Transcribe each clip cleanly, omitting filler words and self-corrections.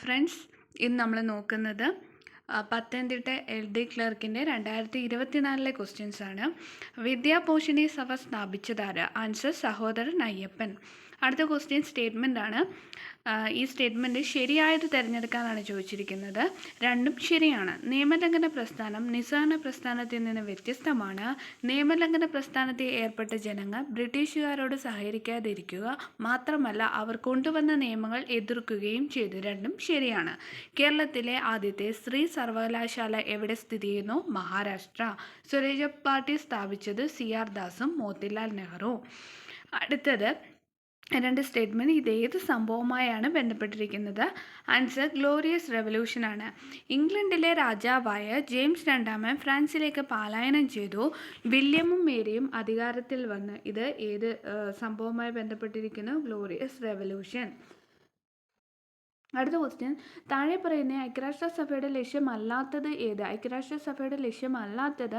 Friends, ഇന്ന് നമ്മൾ നോക്കുന്നത് പത്തനംതിട്ട LD ക്ലർക്കിൻ്റെ 2024 ക്വസ്റ്റ്യൻസ് ആണ്. വിദ്യാപോഷിണി സഭ സ്ഥാപിച്ചതാര്? ആൻസർ സഹോദരൻ അയ്യപ്പൻ. അടുത്ത ക്വസ്റ്റ്യൻ സ്റ്റേറ്റ്മെൻ്റ് ആണ്. ഈ സ്റ്റേറ്റ്മെൻറ്റ് ശരിയായത് തിരഞ്ഞെടുക്കാനാണ് ചോദിച്ചിരിക്കുന്നത്. രണ്ടും ശരിയാണ്. നിയമലംഘന പ്രസ്ഥാനം നിസ്സഹകരണ പ്രസ്ഥാനത്തിൽ നിന്ന് വ്യത്യസ്തമാണ്. നിയമലംഘന പ്രസ്ഥാനത്തിൽ ഏർപ്പെട്ട ജനങ്ങൾ ബ്രിട്ടീഷുകാരോട് സഹകരിക്കാതിരിക്കുക മാത്രമല്ല അവർ കൊണ്ടുവന്ന നിയമങ്ങൾ എതിർക്കുകയും ചെയ്തു. രണ്ടും ശരിയാണ്. കേരളത്തിലെ ആദ്യത്തെ സ്ത്രീ സർവകലാശാല എവിടെ സ്ഥിതി ചെയ്യുന്നു? മഹാരാഷ്ട്ര. സ്വരാജ് പാർട്ടി സ്ഥാപിച്ചത് CR ദാസും മോത്തിലാൽ നെഹ്റു. അടുത്തത് രണ്ട് സ്റ്റേറ്റ്മെൻറ്റ്. ഇത് ഏത് സംഭവമായാണ് ബന്ധപ്പെട്ടിരിക്കുന്നത്? ആൻസർ ഗ്ലോറിയസ് റെവല്യൂഷനാണ്. ഇംഗ്ലണ്ടിലെ രാജാവായ ജെയിംസ് രണ്ടാമൻ ഫ്രാൻസിലേക്ക് പലായനം ചെയ്തു. വില്യമും മേരിയും അധികാരത്തിൽ വന്ന്. ഇത് ഏത് സംഭവവുമായി ബന്ധപ്പെട്ടിരിക്കുന്നു? Glorious revolution. അടുത്ത ക്വസ്റ്റ്യൻ. താഴെ പറയുന്ന ഐക്യരാഷ്ട്രസഭയുടെ ലക്ഷ്യമല്ലാത്തത് ഏത്? ഐക്യരാഷ്ട്രസഭയുടെ ലക്ഷ്യമല്ലാത്തത്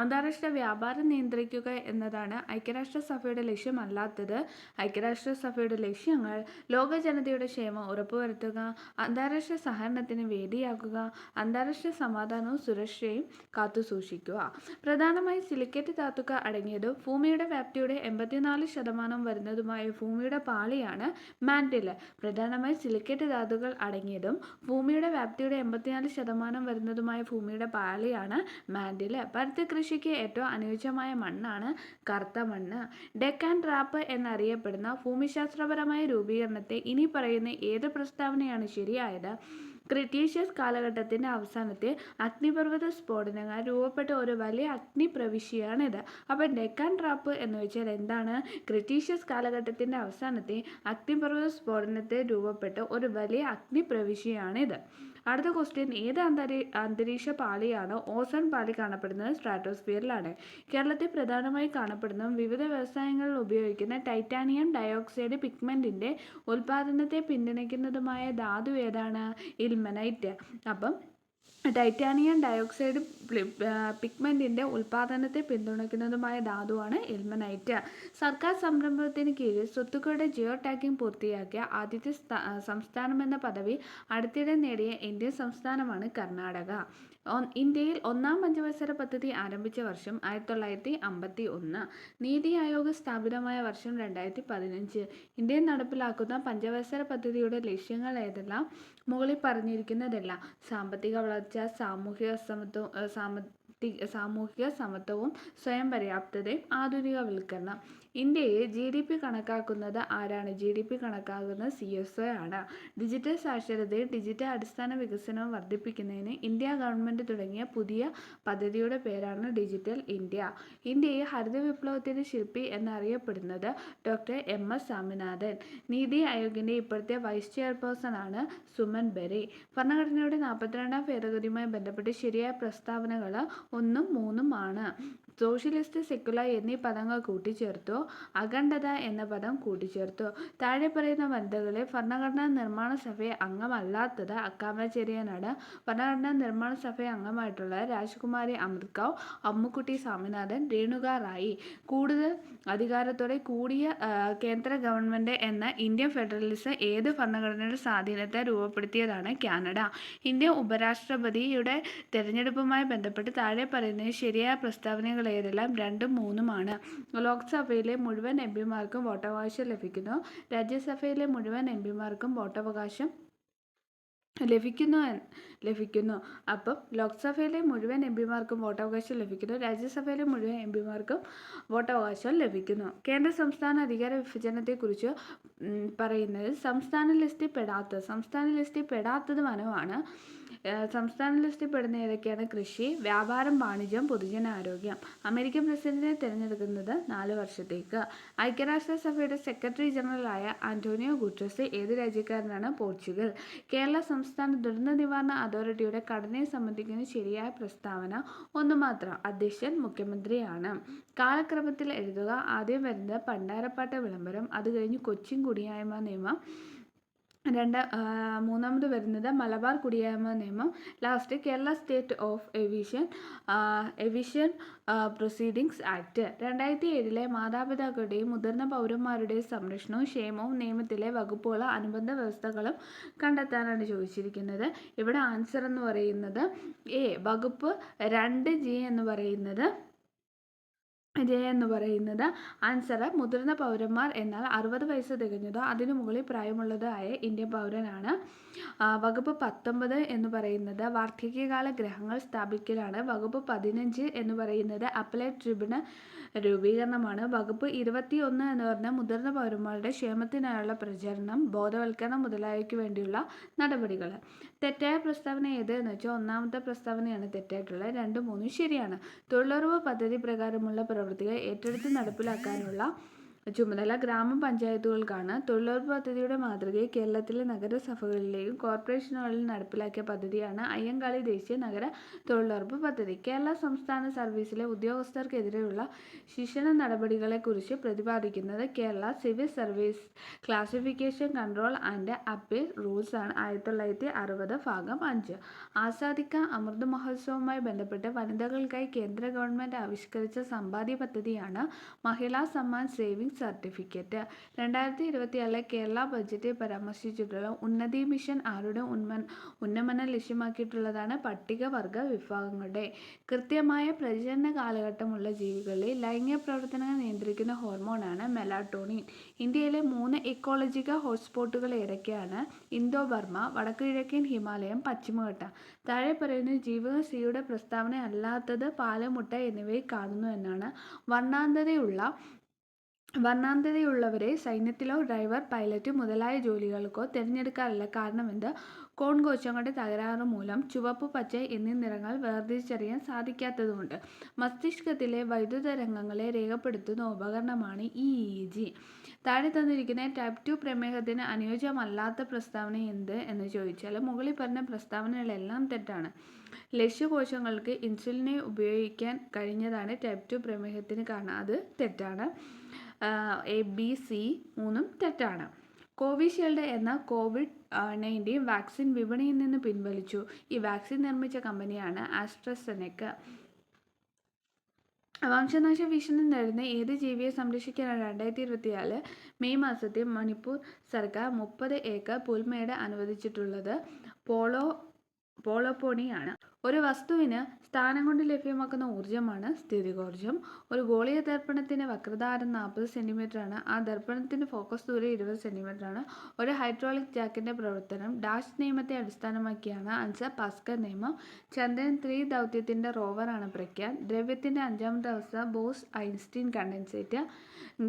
അന്താരാഷ്ട്ര വ്യാപാരം നിയന്ത്രിക്കുക എന്നതാണ് ഐക്യരാഷ്ട്രസഭയുടെ ലക്ഷ്യമല്ലാത്തത്. ഐക്യരാഷ്ട്രസഭയുടെ ലക്ഷ്യങ്ങൾ ലോക ജനതയുടെ ക്ഷേമം ഉറപ്പുവരുത്തുക, അന്താരാഷ്ട്ര സഹകരണത്തിന് വേദിയാക്കുക, അന്താരാഷ്ട്ര സമാധാനവും സുരക്ഷയും കാത്തുസൂക്ഷിക്കുക. പ്രധാനമായും സിലിക്കേറ്റ് ധാതുക്കൾ അടങ്ങിയതും ഭൂമിയുടെ വ്യാപ്തിയുടെ 84% വരുന്നതുമായ ഭൂമിയുടെ പാളിയാണ് മാൻറ്റില്. പ്രധാനമായും സിലിക്കേറ്റ് ധാതുക്കൾ അടങ്ങിയതും ഭൂമിയുടെ വ്യാപ്തിയുടെ 84% വരുന്നതുമായ ഭൂമിയുടെ പാളിയാണ് മാൻറ്റില്. പരുത്തി കൃഷിക്ക് ഏറ്റവും അനുയോജ്യമായ മണ്ണാണ് കറുത്ത മണ്ണ്. ഡെക്കാൻ ട്രാപ്പ് എന്നറിയപ്പെടുന്ന ഭൂമിശാസ്ത്രപരമായ രൂപീകരണത്തെ ഇനി പറയുന്ന ഏത് പ്രസ്താവനയാണ് ശരിയായത്? ക്രിട്ടീഷ്യസ് കാലഘട്ടത്തിൻ്റെ അവസാനത്തിൽ അഗ്നിപർവ്വത സ്ഫോടനങ്ങൾ രൂപപ്പെട്ട ഒരു വലിയ അഗ്നിപ്രവിശ്യയാണിത്. അപ്പം ഡെക്കാൻ ട്രാപ്പ് എന്ന് വെച്ചാൽ എന്താണ്? ക്രിട്ടീഷ്യസ് കാലഘട്ടത്തിൻ്റെ അവസാനത്തിൽ അഗ്നിപർവ്വത സ്ഫോടനത്തിൽ രൂപപ്പെട്ട ഒരു വലിയ അഗ്നിപ്രവിശ്യയാണിത്. അടുത്ത ക്വസ്റ്റ്യൻ. ഏത് അന്തരീക്ഷ പാളിയാണ് ഓസോൺ പാളി കാണപ്പെടുന്നത്? സ്ട്രാറ്റോസ്ഫിയറിലാണ്. കേരളത്തിൽ പ്രധാനമായി കാണപ്പെടുന്നതും വിവിധ വ്യവസായങ്ങളിൽ ഉപയോഗിക്കുന്ന ടൈറ്റാനിയം ഡയോക്സൈഡ് പിഗ്മെൻറ്റിൻ്റെ ഉൽപ്പാദനത്തെ പിന്തുണയ്ക്കുന്നതുമായ ധാതു ഏതാണ്? ഇൽമനൈറ്റ്. അപ്പം ടൈറ്റാനിയം ഡയോക്സൈഡ് പിഗ്മെൻറ്റിൻ്റെ ഉൽപ്പാദനത്തെ പിന്തുണയ്ക്കുന്നതുമായ ധാതുവാണ് ഇൽമനൈറ്റ്. സർക്കാർ സംരംഭത്തിന് കീഴിൽ സ്വത്തുക്കളുടെ ജിയോ ടാഗിംഗ് പൂർത്തിയാക്കിയ ആദ്യത്തെ സംസ്ഥാനമെന്ന പദവി അടുത്തിടെ നേടിയ ഇന്ത്യൻ സംസ്ഥാനമാണ് കർണാടക. ഇന്ത്യയിൽ ഒന്നാം പഞ്ചവത്സര പദ്ധതി ആരംഭിച്ച വർഷം 1951. നീതി ആയോഗ് സ്ഥാപിതമായ വർഷം 2015. ഇന്ത്യയിൽ നടപ്പിലാക്കുന്ന പഞ്ചവത്സര പദ്ധതിയുടെ ലക്ഷ്യങ്ങൾ ഏതെല്ലാം? മുകളിൽ പറഞ്ഞിരിക്കുന്നതെല്ലാം. സാമ്പത്തിക വളർച്ച, സാമൂഹിക സമത്വവും സ്വയം പര്യാപ്തതയും ആധുനികവൽക്കരണം. ഇന്ത്യയെ GDP കണക്കാക്കുന്നത് ആരാണ്? GDP കണക്കാക്കുന്നത് CSO ആണ്. ഡിജിറ്റൽ സാക്ഷരതയും ഡിജിറ്റൽ അടിസ്ഥാന വികസനവും വർദ്ധിപ്പിക്കുന്നതിന് ഇന്ത്യ ഗവൺമെൻറ് തുടങ്ങിയ പുതിയ പദ്ധതിയുടെ പേരാണ് ഡിജിറ്റൽ ഇന്ത്യ. ഇന്ത്യയെ ഹരിത വിപ്ലവത്തിൻ്റെ ശില്പി എന്നറിയപ്പെടുന്നത് ഡോക്ടർ MS സ്വാമിനാഥൻ. നീതി ആയോഗിൻ്റെ ഇപ്പോഴത്തെ വൈസ് ചെയർപേഴ്സൺ ആണ് സുമൻ ബെറി. ഭരണഘടനയുടെ 42ാം ഭേദഗതിയുമായി ബന്ധപ്പെട്ട് ശരിയായ പ്രസ്താവനകൾ 1ഉം 3ഉം ആണ്. സോഷ്യലിസ്റ്റ്, സെക്കുലർ എന്നീ പദങ്ങൾ കൂട്ടിച്ചേർത്തു. അഖണ്ഡത എന്ന പദം കൂട്ടിച്ചേർത്തു. താഴെ പറയുന്ന വനിതകളെ ഭരണഘടനാ നിർമ്മാണ സഭയെ അംഗമല്ലാത്തത്? അക്കാമ ചെറിയാനാണ്. ഭരണഘടനാ നിർമ്മാണ സഭയെ അംഗമായിട്ടുള്ള രാജകുമാരി അമൃത് കൗർ, അമ്മുക്കുട്ടി സ്വാമിനാഥൻ, രേണുക റായി. കൂടുതൽ അധികാരത്തോടെ കൂടിയ കേന്ദ്ര ഗവൺമെൻറ് എന്ന ഇന്ത്യൻ ഫെഡറലിസം ഏത് ഭരണഘടനയുടെ സ്വാധീനത്തെ രൂപപ്പെടുത്തിയതാണ്? കാനഡ. ഇന്ത്യൻ ഉപരാഷ്ട്രപതിയുടെ തെരഞ്ഞെടുപ്പുമായി ബന്ധപ്പെട്ട് താഴെ പറയുന്നതിന് ശരിയായ പ്രസ്താവനകൾ ഏതെല്ലാം? 2ഉം 3ഉം ആണ്. ലോക്സഭയിലെ മുഴുവൻ MP-മാർക്കും വോട്ടവകാശം ലഭിക്കുന്നു. രാജ്യസഭയിലെ മുഴുവൻ MP-മാർക്കും വോട്ടവകാശം ലഭിക്കുന്നു. അപ്പം ലോക്സഭയിലെ മുഴുവൻ MP-മാർക്കും വോട്ടവകാശം ലഭിക്കുന്നു. രാജ്യസഭയിലെ മുഴുവൻ MP-മാർക്കും വോട്ടവകാശം ലഭിക്കുന്നു. കേന്ദ്ര സംസ്ഥാന അധികാര വിഭജനത്തെക്കുറിച്ച് പറയുന്നത് സംസ്ഥാന ലിസ്റ്റിൽ പെടാത്തത് വനമാണ്. സംസ്ഥാന ലിസ്റ്റിൽ പെടുന്ന ഏതൊക്കെയാണ്? കൃഷി, വ്യാപാരം, വാണിജ്യം, പൊതുജനാരോഗ്യം. അമേരിക്കൻ പ്രസിഡന്റിനെ തിരഞ്ഞെടുക്കുന്നത് 4 വർഷത്തേക്ക്. ഐക്യരാഷ്ട്രസഭയുടെ സെക്രട്ടറി ജനറലായ ആന്റോണിയോ ഗുട്ടറസ് ഏത് രാജ്യക്കാരനാണ്? പോർച്ചുഗൽ. കേരള സംസ്ഥാന ദുരന്ത നിവാരണ അതോറിറ്റിയുടെ ഘടനയെ സംബന്ധിക്കുന്ന ശരിയായ പ്രസ്താവന 1 മാത്രം. അധ്യക്ഷൻ മുഖ്യമന്ത്രിയാണ്. കാലക്രമത്തിൽ എഴുതുക. ആദ്യം വരുന്നത് പണ്ടാരപ്പാട്ട വിളംബരം, അത് കഴിഞ്ഞ് കൊച്ചിൻ കുടിയായ്മ നിയമം, മൂന്നാമത് വരുന്നത് മലബാർ കുടിയായ്മ നിയമം. Last Kerala state of evasion proceedings act. 2007 മാതാപിതാക്കളുടെയും മുതിർന്ന പൗരന്മാരുടെയും സംരക്ഷണവും ക്ഷേമവും നിയമത്തിലെ വകുപ്പുകളും അനുബന്ധ വ്യവസ്ഥകളും കണ്ടെത്താനാണ് ചോദിച്ചിരിക്കുന്നത്. ഇവിടെ ആൻസർ എന്ന് പറയുന്നത് വകുപ്പ് 2G എന്ന് പറയുന്നത് ആൻസർ. മുതിർന്ന പൗരന്മാർ എന്നാൽ 60 വയസ്സ് തികഞ്ഞതോ അതിനു മുകളിൽ പ്രായമുള്ളതോ ആയ ഇന്ത്യൻ പൗരനാണ്. വകുപ്പ് 19 എന്ന് പറയുന്നത് വാർദ്ധക്യകാല ഗൃഹങ്ങൾ സ്ഥാപിക്കലാണ്. വകുപ്പ് 15 എന്ന് പറയുന്നത് അപ്പലേറ്റ് ട്രിബ്യൂണൽ രൂപീകരണമാണ്. വകുപ്പ് 21 എന്ന് പറഞ്ഞാൽ മുതിർന്ന പൗരന്മാരുടെ ക്ഷേമത്തിനായുള്ള പ്രചരണം, ബോധവൽക്കരണം മുതലായവയ്ക്ക് വേണ്ടിയുള്ള നടപടികൾ. തെറ്റായ പ്രസ്താവന ഏത് എന്ന് വെച്ചാൽ ഒന്നാമത്തെ പ്രസ്താവനയാണ് തെറ്റായിട്ടുള്ളത്. 2, 3 ശരിയാണ്. തൊഴിലുറപ്പ് പദ്ധതി പ്രകാരമുള്ള പ്രവൃത്തികൾ ഏറ്റെടുത്ത് നടപ്പിലാക്കാനുള്ള ചുമതല ഗ്രാമപഞ്ചായത്തുകൾക്കാണ്. തൊഴിലുറപ്പ് പദ്ധതിയുടെ മാതൃകയിൽ കേരളത്തിലെ നഗരസഭകളിലെയും കോർപ്പറേഷനുകളിലും നടപ്പിലാക്കിയ പദ്ധതിയാണ് അയ്യങ്കാളി ദേശീയ നഗര തൊഴിലുറപ്പ് പദ്ധതി. കേരള സംസ്ഥാന സർവീസിലെ ഉദ്യോഗസ്ഥർക്കെതിരെയുള്ള ശിക്ഷണ നടപടികളെക്കുറിച്ച് പ്രതിപാദിക്കുന്നത് Kerala civil service classification control and appeal rules ആണ്. 1960 ഭാഗം 5. ആസാദിക്ക അമൃത് മഹോത്സവവുമായി ബന്ധപ്പെട്ട് വനിതകൾക്കായി കേന്ദ്ര ഗവൺമെന്റ് ആവിഷ്കരിച്ച സമ്പാദ്യ പദ്ധതിയാണ് മഹിളാ സമ്മാൻ സേവിംഗ് സർട്ടിഫിക്കറ്റ്. 2024 കേരള ബജറ്റിൽ പരാമർശിച്ചിട്ടുള്ള ഉന്നതി മിഷൻ ആരുടെ ഉന്നമനം ലക്ഷ്യമാക്കിയിട്ടുള്ളതാണ്? പട്ടികവർഗ വിഭാഗങ്ങളുടെ. കൃത്യമായ പ്രജനന കാലഘട്ടമുള്ള ജീവികളിൽ ലൈംഗിക പ്രവർത്തനങ്ങൾ നിയന്ത്രിക്കുന്ന ഹോർമോണാണ് മെലാറ്റോണിൻ. ഇന്ത്യയിലെ 3 ഇക്കോളജിക്കൽ ഹോട്ട്സ്പോട്ടുകൾ ഏതൊക്കെയാണ്? ഇന്തോ ബർമ, വടക്കുകിഴക്കൻ ഹിമാലയം, പശ്ചിമഘട്ടം. താഴെ പറയുന്ന ജീവകം സിയുടെ പ്രസ്താവന അല്ലാത്തത് പാല്, മുട്ട എന്നിവയിൽ കാണുന്നു എന്നാണ്. വർണ്ണാന്ധതയുള്ളവരെ സൈന്യത്തിലോ ഡ്രൈവർ, പൈലറ്റ് മുതലായ ജോലികൾക്കോ തിരഞ്ഞെടുക്കാറില്ല. കാരണമെന്ത്? കോൺകോശങ്ങളുടെ തകരാറ് മൂലം ചുവപ്പ്, പച്ച എന്നീ നിറങ്ങൾ വേർതിരിച്ചറിയാൻ സാധിക്കാത്തതുകൊണ്ട്. മസ്തിഷ്കത്തിലെ വൈദ്യുത തരംഗങ്ങളെ രേഖപ്പെടുത്തുന്ന ഉപകരണമാണ് EEG. താഴെ തന്നിരിക്കുന്ന ടൈപ്പ് 2 പ്രമേഹത്തിന് അനുയോജ്യമല്ലാത്ത പ്രസ്താവന എന്ത് എന്ന് ചോദിച്ചാൽ മുകളിൽ പറഞ്ഞ പ്രസ്താവനകളെല്ലാം തെറ്റാണ്. ലക്ഷ്യകോശങ്ങൾക്ക് ഇൻസുലിനെ ഉപയോഗിക്കാൻ കഴിഞ്ഞതാണ് ടൈപ്പ് 2 പ്രമേഹത്തിന് കാരണം. അത് തെറ്റാണ്. A, B, C 3 തെറ്റാണ്. കോവിഷീൽഡ് എന്ന COVID-19 വാക്സിൻ വിപണിയിൽ നിന്ന് പിൻവലിച്ചു. ഈ വാക്സിൻ നിർമ്മിച്ച കമ്പനിയാണ് ആസ്ട്രസെനെക്ക. വംശനാശ ഭീഷണി നേരിടുന്ന ഏത് ജീവിയെ സംരക്ഷിക്കാനാണ് 2024 മെയ് മാസത്തിൽ മണിപ്പൂർ സർക്കാർ 30 ഏക്കർ പുൽമേട് അനുവദിച്ചിട്ടുള്ളത്? പോളോപോണിയാണ്. ഒരു വസ്തുവിന് സ്ഥാനം കൊണ്ട് ലഭ്യമാക്കുന്ന ഊർജ്ജമാണ് സ്ഥിതികോർജ്ജം. ഒരു ഗോളീയ ദർപ്പണത്തിന്റെ വക്രതാരം 40 സെന്റിമീറ്ററാണ്. ആ ദർപ്പണത്തിന്റെ ഫോക്കസ് ദൂരം 20 സെന്റിമീറ്ററാണ്. ഒരു ഹൈഡ്രോളിക് ജാക്കിന്റെ പ്രവർത്തനം ഡാഷ് നിയമത്തെ അടിസ്ഥാനമാക്കിയാണ്. ആൻസർ പാസ്കൽ നിയമം. ചന്ദ്രൻ 3 ദൗത്യത്തിന്റെ റോവറാണ് പ്രഗ്യാൻ. ദ്രവ്യത്തിന്റെ 5ാമത്തെ അവസ്ഥ ബോസ് ഐൻസ്റ്റീൻ കണ്ടൻസേറ്റ്.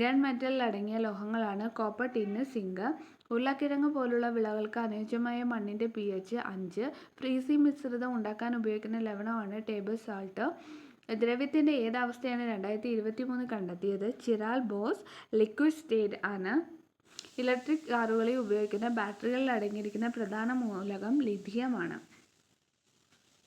ഗൺ മെറ്റലിൽ അടങ്ങിയ ലോഹങ്ങളാണ് കോപ്പർ, ടിന്ന്, സിങ്ക്. ഉരുളക്കിഴങ്ങ് പോലുള്ള വിളകൾക്ക് അനുയോജ്യമായ മണ്ണിന്റെ pH 5. ഫ്രീസിംഗ് മിശ്രിതം ഉണ്ടാക്കാൻ ഉപയോഗിക്കുന്ന ലവണമാണ് ടേബിൾ സാൾട്ട്. ദ്രവ്യത്തിന്റെ ഏതവസ്ഥയാണ് 2023 കണ്ടെത്തിയത്? ചിറാൽ ബോസ് ലിക്വിഡ് സ്റ്റേറ്റ് ആണ്. ഇലക്ട്രിക് കാറുകളിൽ ഉപയോഗിക്കുന്ന ബാറ്ററികളിൽ അടങ്ങിയിരിക്കുന്ന പ്രധാന മൂലകം ലിഥിയമാണ്.